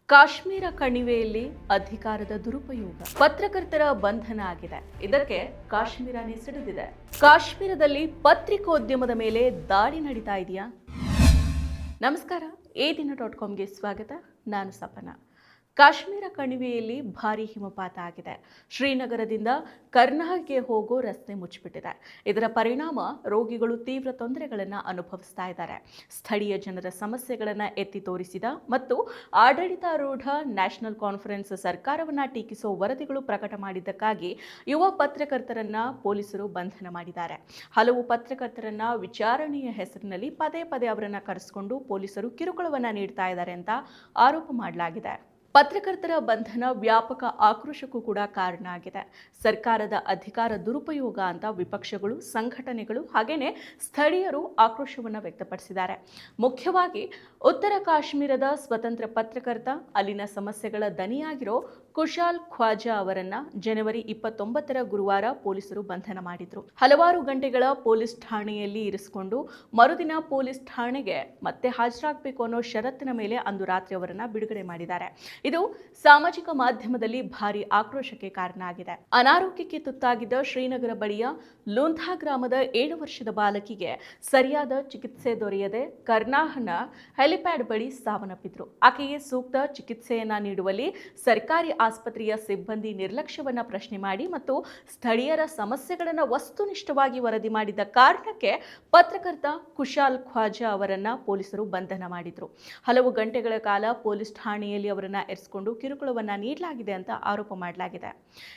ಕಾಶ್ಮೀರ ಕಣಿವೆಯಲ್ಲಿ ಅಧಿಕಾರದ ದುರುಪಯೋಗ, ಪತ್ರಕರ್ತರ ಬಂಧನ ಆಗಿದೆ. ಇದಕ್ಕೆ ಕಾಶ್ಮೀರನೇ ಸಿಡಿದಿದೆ. ಕಾಶ್ಮೀರದಲ್ಲಿ ಪತ್ರಿಕೋದ್ಯಮದ ಮೇಲೆ ದಾಳಿ ನಡೀತಾ ಇದೆಯಾ? ನಮಸ್ಕಾರ, ADIN.comಗೆ ಸ್ವಾಗತ. ನಾನು ಸಪನ. ಕಾಶ್ಮೀರ ಕಣಿವೆಯಲ್ಲಿ ಭಾರೀ ಹಿಮಪಾತ ಆಗಿದೆ. ಶ್ರೀನಗರದಿಂದ ಕರ್ನಾಲ್ಗೆ ಹೋಗೋ ರಸ್ತೆ ಮುಚ್ಚಿಬಿಟ್ಟಿದೆ. ಇದರ ಪರಿಣಾಮ ರೋಗಿಗಳು ತೀವ್ರ ತೊಂದರೆಗಳನ್ನು ಅನುಭವಿಸ್ತಾ ಇದ್ದಾರೆ. ಸ್ಥಳೀಯ ಜನರ ಸಮಸ್ಯೆಗಳನ್ನು ಎತ್ತಿ ತೋರಿಸಿದ ಮತ್ತು ಆಡಳಿತಾರೂಢ ನ್ಯಾಷನಲ್ ಕಾನ್ಫರೆನ್ಸ್ ಸರ್ಕಾರವನ್ನು ಟೀಕಿಸುವ ವರದಿಗಳು ಪ್ರಕಟ ಮಾಡಿದ್ದಕ್ಕಾಗಿ ಯುವ ಪತ್ರಕರ್ತರನ್ನ ಪೊಲೀಸರು ಬಂಧನ ಮಾಡಿದ್ದಾರೆ. ಹಲವು ಪತ್ರಕರ್ತರನ್ನ ವಿಚಾರಣೆಯ ಹೆಸರಿನಲ್ಲಿ ಪದೇ ಪದೇ ಅವರನ್ನು ಕರೆಸಿಕೊಂಡು ಪೊಲೀಸರು ಕಿರುಕುಳವನ್ನು ನೀಡ್ತಾ ಇದ್ದಾರೆ ಅಂತ ಆರೋಪ ಮಾಡಲಾಗಿದೆ. ಪತ್ರಕರ್ತರ ಬಂಧನ ವ್ಯಾಪಕ ಆಕ್ರೋಶಕ್ಕೂ ಕೂಡ ಕಾರಣ ಆಗಿದೆ. ಸರ್ಕಾರದ ಅಧಿಕಾರ ದುರುಪಯೋಗ ಅಂತ ವಿಪಕ್ಷಗಳು, ಸಂಘಟನೆಗಳು ಹಾಗೇನೆ ಸ್ಥಳೀಯರು ಆಕ್ರೋಶವನ್ನು ವ್ಯಕ್ತಪಡಿಸಿದ್ದಾರೆ. ಮುಖ್ಯವಾಗಿ ಉತ್ತರ ಕಾಶ್ಮೀರದ ಸ್ವತಂತ್ರ ಪತ್ರಕರ್ತ, ಅಲ್ಲಿನ ಸಮಸ್ಯೆಗಳ ದನಿಯಾಗಿರೋ ಕುಶಾಲ್ ಖ್ವಾಜಾ ಅವರನ್ನ ಜನವರಿ 29ರ ಗುರುವಾರ ಪೊಲೀಸರು ಬಂಧನ ಮಾಡಿದ್ರು. ಹಲವಾರು ಗಂಟೆಗಳ ಪೊಲೀಸ್ ಠಾಣೆಯಲ್ಲಿ ಇರಿಸಿಕೊಂಡು ಮರುದಿನ ಪೊಲೀಸ್ ಠಾಣೆಗೆ ಮತ್ತೆ ಹಾಜರಾಗಬೇಕು ಅನ್ನೋ ಷರತ್ತಿನ ಮೇಲೆ ಅಂದು ರಾತ್ರಿ ಅವರನ್ನ ಬಿಡುಗಡೆ ಮಾಡಿದ್ದಾರೆ. ಇದು ಸಾಮಾಜಿಕ ಮಾಧ್ಯಮದಲ್ಲಿ ಭಾರಿ ಆಕ್ರೋಶಕ್ಕೆ ಕಾರಣ ಆಗಿದೆ. ಅನಾರೋಗ್ಯಕ್ಕೆ ತುತ್ತಾಗಿದ್ದ ಶ್ರೀನಗರ ಬಳಿಯ ಲೂಂಥಾ ಗ್ರಾಮದ 7 ವರ್ಷದ ಬಾಲಕಿಗೆ ಸರಿಯಾದ ಚಿಕಿತ್ಸೆ ದೊರೆಯದೆ ಕರ್ನಾಹನ ಹೆಲಿಪ್ಯಾಡ್ ಬಳಿ ಸಾವನ್ನಪ್ಪಿದ್ರು. ಆಕೆಗೆ ಸೂಕ್ತ ಚಿಕಿತ್ಸೆಯನ್ನ ನೀಡುವಲ್ಲಿ ಸರ್ಕಾರಿ ಆಸ್ಪತ್ರೆಯ ಸಿಬ್ಬಂದಿ ನಿರ್ಲಕ್ಷ್ಯವನ್ನ ಪ್ರಶ್ನೆ ಮಾಡಿ ಮತ್ತು ಸ್ಥಳೀಯರ ಸಮಸ್ಯೆಗಳನ್ನು ವಸ್ತುನಿಷ್ಠವಾಗಿ ವರದಿ ಮಾಡಿದ ಕಾರಣಕ್ಕೆ ಪತ್ರಕರ್ತ ಕುಶಾಲ್ ಖ್ವಾಜಾ ಅವರನ್ನ ಪೊಲೀಸರು ಬಂಧನ ಮಾಡಿದ್ರು. ಹಲವು ಗಂಟೆಗಳ ಕಾಲ ಪೊಲೀಸ್ ಠಾಣೆಯಲ್ಲಿ ಅವರನ್ನ ಎರಿಸಿಕೊಂಡು ಕಿರುಕುಳವನ್ನ ನೀಡಲಾಗಿದೆ ಅಂತ ಆರೋಪ ಮಾಡಲಾಗಿದೆ.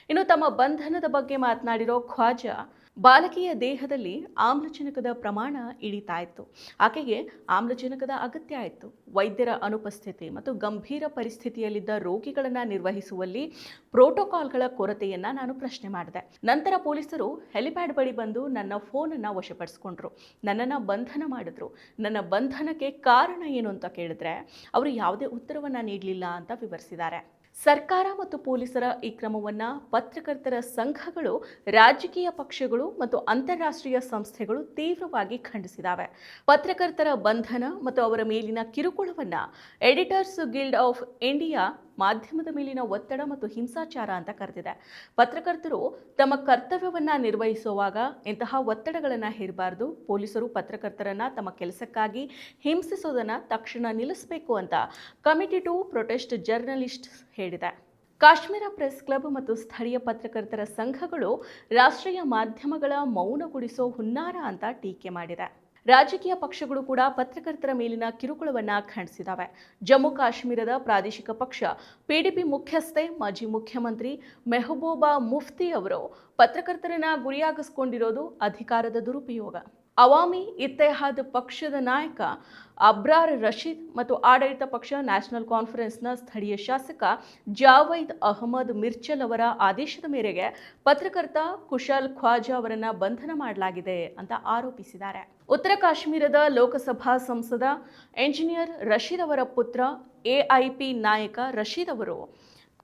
ಇನ್ನು ತಮ್ಮ ಬಂಧನದ ಬಗ್ಗೆ ಮಾತನಾಡಿರೋ ಖ್ವಾಜಾ, ಬಾಲಕಿಯ ದೇಹದಲ್ಲಿ ಆಮ್ಲಜನಕದ ಪ್ರಮಾಣ ಇಳಿತಾ ಇತ್ತು. ಆಕೆಗೆ ಆಮ್ಲಜನಕದ ಅಗತ್ಯ ಇತ್ತು. ವೈದ್ಯರ ಅನುಪಸ್ಥಿತಿ ಮತ್ತು ಗಂಭೀರ ಪರಿಸ್ಥಿತಿಯಲ್ಲಿದ್ದ ರೋಗಿಗಳನ್ನು ನಿರ್ವಹಿಸುವಲ್ಲಿ ಪ್ರೋಟೋಕಾಲ್ಗಳ ಕೊರತೆಯನ್ನ ನಾನು ಪ್ರಶ್ನೆ ಮಾಡಿದೆ. ನಂತರ ಪೊಲೀಸರು ಹೆಲಿಪ್ಯಾಡ್ ಬಳಿ ಬಂದು ನನ್ನ ಫೋನನ್ನು ವಶಪಡಿಸಿಕೊಂಡ್ರು. ನನ್ನನ್ನು ಬಂಧನ ಮಾಡಿದ್ರು. ನನ್ನ ಬಂಧನಕ್ಕೆ ಕಾರಣ ಏನು ಅಂತ ಕೇಳಿದ್ರೆ ಅವರು ಯಾವುದೇ ಉತ್ತರವನ್ನ ನೀಡಲಿಲ್ಲ ಅಂತ ವಿವರಿಸಿದ್ದಾರೆ. ಸರ್ಕಾರ ಮತ್ತು ಪೊಲೀಸರ ಈ ಕ್ರಮವನ್ನು ಪತ್ರಕರ್ತರ ಸಂಘಗಳು, ರಾಜಕೀಯ ಪಕ್ಷಗಳು ಮತ್ತು ಅಂತಾರಾಷ್ಟ್ರೀಯ ಸಂಸ್ಥೆಗಳು ತೀವ್ರವಾಗಿ ಖಂಡಿಸಿದ್ದಾವೆ. ಪತ್ರಕರ್ತರ ಬಂಧನ ಮತ್ತು ಅವರ ಮೇಲಿನ ಕಿರುಕುಳವನ್ನು ಎಡಿಟರ್ಸ್ ಗಿಲ್ಡ್ ಆಫ್ ಇಂಡಿಯಾ ಮಾಧ್ಯಮದ ಮೇಲಿನ ಒತ್ತಡ ಮತ್ತು ಹಿಂಸಾಚಾರ ಅಂತ ಕರೆದಿದೆ. ಪತ್ರಕರ್ತರು ತಮ್ಮ ಕರ್ತವ್ಯವನ್ನು ನಿರ್ವಹಿಸುವಾಗ ಇಂತಹ ಒತ್ತಡಗಳನ್ನು ಹೇರಬಾರದು. ಪೊಲೀಸರು ಪತ್ರಕರ್ತರನ್ನ ತಮ್ಮ ಕೆಲಸಕ್ಕಾಗಿ ಹಿಂಸಿಸೋದನ್ನು ತಕ್ಷಣ ನಿಲ್ಲಿಸಬೇಕು ಅಂತ ಕಮಿಟಿ ಟು ಪ್ರೊಟೆಸ್ಟ್ ಜರ್ನಲಿಸ್ಟ್ ಹೇಳಿದೆ. ಕಾಶ್ಮೀರ ಪ್ರೆಸ್ ಕ್ಲಬ್ ಮತ್ತು ಸ್ಥಳೀಯ ಪತ್ರಕರ್ತರ ಸಂಘಗಳು ರಾಷ್ಟ್ರೀಯ ಮಾಧ್ಯಮಗಳ ಮೌನಗೊಳಿಸೋ ಹುನ್ನಾರ ಅಂತ ಟೀಕೆ ಮಾಡಿದೆ. ರಾಜಕೀಯ ಪಕ್ಷಗಳು ಕೂಡ ಪತ್ರಕರ್ತರ ಮೇಲಿನ ಕಿರುಕುಳವನ್ನು ಖಂಡಿಸಿದ್ದಾವೆ. ಜಮ್ಮು ಕಾಶ್ಮೀರದ ಪ್ರಾದೇಶಿಕ ಪಕ್ಷ PDP ಮುಖ್ಯಸ್ಥೆ ಮಾಜಿ ಮುಖ್ಯಮಂತ್ರಿ ಮೆಹಬೂಬಾ ಮುಫ್ತಿ ಅವರು ಪತ್ರಕರ್ತರನ್ನ ಗುರಿಯಾಗಿಸಿಕೊಂಡಿರೋದು ಅಧಿಕಾರದ ದುರುಪಯೋಗ. ಅವಾಮಿ ಇತ್ತೆಹಾದ್ ಪಕ್ಷದ ನಾಯಕ ಅಬ್ರಾರ್ ರಶೀದ್ ಮತ್ತು ಆಡಳಿತ ಪಕ್ಷ ನ್ಯಾಷನಲ್ ಕಾನ್ಫರೆನ್ಸ್ನ ಸ್ಥಳೀಯ ಶಾಸಕ ಜಾವೈದ್ ಅಹಮದ್ ಮಿರ್ಚಲ್ ಅವರ ಆದೇಶದ ಮೇರೆಗೆ ಪತ್ರಕರ್ತ ಕುಶಾಲ್ ಖ್ವಾಜಾ ಅವರನ್ನ ಬಂಧನ ಮಾಡಲಾಗಿದೆ ಅಂತ ಆರೋಪಿಸಿದ್ದಾರೆ. ಉತ್ತರ ಕಾಶ್ಮೀರದ ಲೋಕಸಭಾ ಸಂಸದ ಎಂಜಿನಿಯರ್ ರಶೀದ್ ಅವರ ಪುತ್ರ AIP ನಾಯಕ ರಶೀದ್ ಅವರು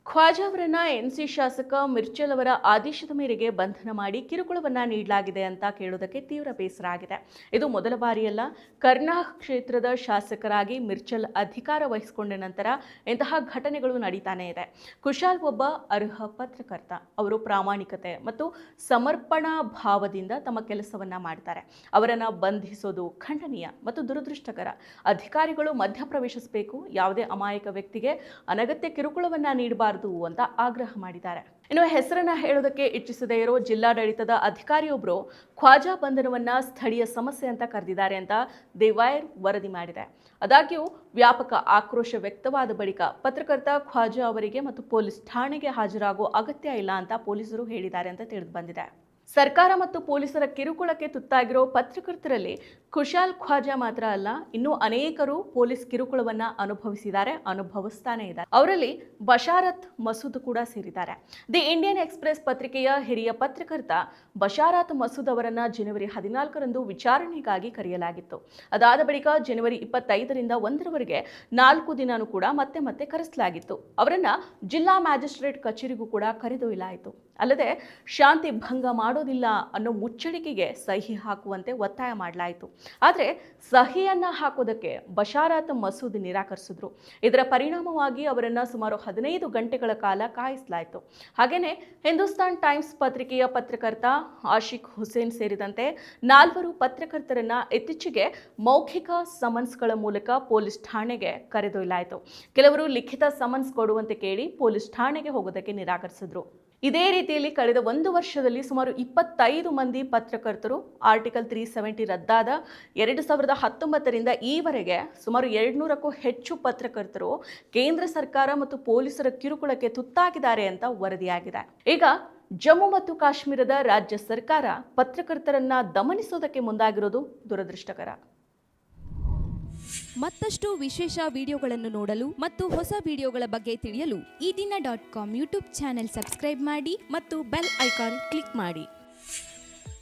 ಖ್ವಾಜಾ ಅವರನ್ನ NC ಶಾಸಕ ಮಿರ್ಚಲ್ ಅವರ ಆದೇಶದ ಮೇರೆಗೆ ಬಂಧನ ಮಾಡಿ ಕಿರುಕುಳವನ್ನ ನೀಡಲಾಗಿದೆ ಅಂತ ಕೇಳೋದಕ್ಕೆ ತೀವ್ರ ಬೇಸರ ಆಗಿದೆ. ಇದು ಮೊದಲ ಬಾರಿಯಲ್ಲ. ಕರ್ನಾಲ್ ಕ್ಷೇತ್ರದ ಶಾಸಕರಾಗಿ ಮಿರ್ಚಲ್ ಅಧಿಕಾರ ವಹಿಸಿಕೊಂಡ ನಂತರ ಇಂತಹ ಘಟನೆಗಳು ನಡೀತಾನೆ ಇದೆ. ಕುಶಾಲ್ ಒಬ್ಬ ಅರ್ಹ ಪತ್ರಕರ್ತ. ಅವರು ಪ್ರಾಮಾಣಿಕತೆ ಮತ್ತು ಸಮರ್ಪಣಾ ಭಾವದಿಂದ ತಮ್ಮ ಕೆಲಸವನ್ನ ಮಾಡ್ತಾರೆ. ಅವರನ್ನ ಬಂಧಿಸೋದು ಖಂಡನೀಯ ಮತ್ತು ದುರದೃಷ್ಟಕರ. ಅಧಿಕಾರಿಗಳು ಮಧ್ಯಪ್ರವೇಶಿಸಬೇಕು. ಯಾವುದೇ ಅಮಾಯಕ ವ್ಯಕ್ತಿಗೆ ಅನಗತ್ಯ ಕಿರುಕುಳವನ್ನ ನೀಡಬಾರದು ಅಂತ ಆಗ್ರಹ ಮಾಡಿದ್ದಾರೆ. ಇನ್ನು ಹೆಸರನ್ನ ಹೇಳೋದಕ್ಕೆ ಇಚ್ಛಿಸದೇ ಇರೋ ಜಿಲ್ಲಾಡಳಿತದ ಅಧಿಕಾರಿಯೊಬ್ಬರು ಖ್ವಾಜಾ ಬಂಧನವನ್ನ ಸ್ಥಳೀಯ ಸಮಸ್ಯೆ ಅಂತ ಕರೆದಿದ್ದಾರೆ ಅಂತ ದಿ ವೈರ್ ವರದಿ ಮಾಡಿದೆ. ಆದಾಗ್ಯೂ ವ್ಯಾಪಕ ಆಕ್ರೋಶ ವ್ಯಕ್ತವಾದ ಬಳಿಕ ಪತ್ರಕರ್ತ ಖ್ವಾಜಾ ಅವರಿಗೆ ಮತ್ತು ಪೊಲೀಸ್ ಠಾಣೆಗೆ ಹಾಜರಾಗೋ ಅಗತ್ಯ ಇಲ್ಲ ಅಂತ ಪೊಲೀಸರು ಹೇಳಿದ್ದಾರೆ ಅಂತ ತಿಳಿದು ಬಂದಿದೆ. ಸರ್ಕಾರ ಮತ್ತು ಪೊಲೀಸರ ಕಿರುಕುಳಕ್ಕೆ ತುತ್ತಾಗಿರೋ ಪತ್ರಕರ್ತರಲ್ಲಿ ಕುಶಾಲ್ ಖ್ವಾಜಾ ಮಾತ್ರ ಅಲ್ಲ, ಇನ್ನೂ ಅನೇಕರು ಪೊಲೀಸ್ ಕಿರುಕುಳವನ್ನ ಅನುಭವಿಸ್ತಾನೆ ಇದ್ದಾರೆ. ಅವರಲ್ಲಿ ಬಶಾರತ್ ಮಸೂದ್ ಕೂಡ ಸೇರಿದ್ದಾರೆ. ದಿ ಇಂಡಿಯನ್ ಎಕ್ಸ್‌ಪ್ರೆಸ್ ಪತ್ರಿಕೆಯ ಹಿರಿಯ ಪತ್ರಕರ್ತ ಬಶಾರತ್ ಮಸೂದ್ ಅವರನ್ನ ಜನವರಿ 14ರಂದು ವಿಚಾರಣೆಗಾಗಿ ಕರೆಯಲಾಗಿತ್ತು. ಅದಾದ ಬಳಿಕ ಜನವರಿ 25ರಿಂದ 1ರವರೆಗೆ 4 ದಿನನೂ ಕೂಡ ಮತ್ತೆ ಕರೆಸಲಾಗಿತ್ತು. ಅವರನ್ನ ಜಿಲ್ಲಾ ಮ್ಯಾಜಿಸ್ಟ್ರೇಟ್ ಕಚೇರಿಗೂ ಕೂಡ ಕರೆದೊಯ್ಯಲಾಯಿತು. ಅಲ್ಲದೆ ಶಾಂತಿ ಭಂಗ ಮಾಡೋದಿಲ್ಲ ಅನ್ನೋ ಮುಚ್ಚಳಿಕೆಗೆ ಸಹಿ ಹಾಕುವಂತೆ ಒತ್ತಾಯ ಮಾಡಲಾಯಿತು. ಆದರೆ ಸಹಿಯನ್ನ ಹಾಕೋದಕ್ಕೆ ಬಶಾರತ್ ಮಸೂದ್ ನಿರಾಕರಿಸಿದ್ರು. ಇದರ ಪರಿಣಾಮವಾಗಿ ಅವರನ್ನು ಸುಮಾರು 15 ಗಂಟೆಗಳ ಕಾಲ ಕಾಯಿಸಲಾಯಿತು. ಹಾಗೆಯೇ ಹಿಂದೂಸ್ತಾನ್ ಟೈಮ್ಸ್ ಪತ್ರಿಕೆಯ ಪತ್ರಕರ್ತ ಆಶಿಕ್ ಹುಸೇನ್ ಸೇರಿದಂತೆ 4 ಪತ್ರಕರ್ತರನ್ನ ಇತ್ತೀಚೆಗೆ ಮೌಖಿಕ ಸಮನ್ಸ್ಗಳ ಮೂಲಕ ಪೊಲೀಸ್ ಠಾಣೆಗೆ ಕರೆದೊಯ್ಯಲಾಯಿತು. ಕೆಲವರು ಲಿಖಿತ ಸಮನ್ಸ್ ಕೊಡುವಂತೆ ಕೇಳಿ ಪೊಲೀಸ್ ಠಾಣೆಗೆ ಹೋಗೋದಕ್ಕೆ ನಿರಾಕರಿಸಿದ್ರು. ಇದೇ ರೀತಿಯಲ್ಲಿ ಕಳೆದ 1 ವರ್ಷದಲ್ಲಿ ಸುಮಾರು 25 ಮಂದಿ ಪತ್ರಕರ್ತರು ಆರ್ಟಿಕಲ್ 370 ರದ್ದಾದ 2019ರಿಂದ ಈವರೆಗೆ ಸುಮಾರು 200ಕ್ಕೂ ಹೆಚ್ಚು ಪತ್ರಕರ್ತರು ಕೇಂದ್ರ ಸರ್ಕಾರ ಮತ್ತು ಪೊಲೀಸರ ಕಿರುಕುಳಕ್ಕೆ ತುತ್ತಾಗಿದ್ದಾರೆ ಅಂತ ವರದಿಯಾಗಿದೆ. ಈಗ ಜಮ್ಮು ಮತ್ತು ಕಾಶ್ಮೀರದ ರಾಜ್ಯ ಸರ್ಕಾರ ಪತ್ರಕರ್ತರನ್ನ ದಮನಿಸೋದಕ್ಕೆ ಮುಂದಾಗಿರೋದು ದುರದೃಷ್ಟಕರ. ಮತ್ತಷ್ಟು ವಿಶೇಷ ವಿಡಿಯೋಗಳನ್ನು ನೋಡಲು ಮತ್ತು ಹೊಸ ವಿಡಿಯೋಗಳ ಬಗ್ಗೆ ತಿಳಿಯಲು EDina.com ಯೂಟ್ಯೂಬ್ ಚಾನೆಲ್ ಸಬ್ಸ್ಕ್ರೈಬ್ ಮಾಡಿ ಮತ್ತು ಬೆಲ್ ಐಕಾನ್ ಕ್ಲಿಕ್ ಮಾಡಿ.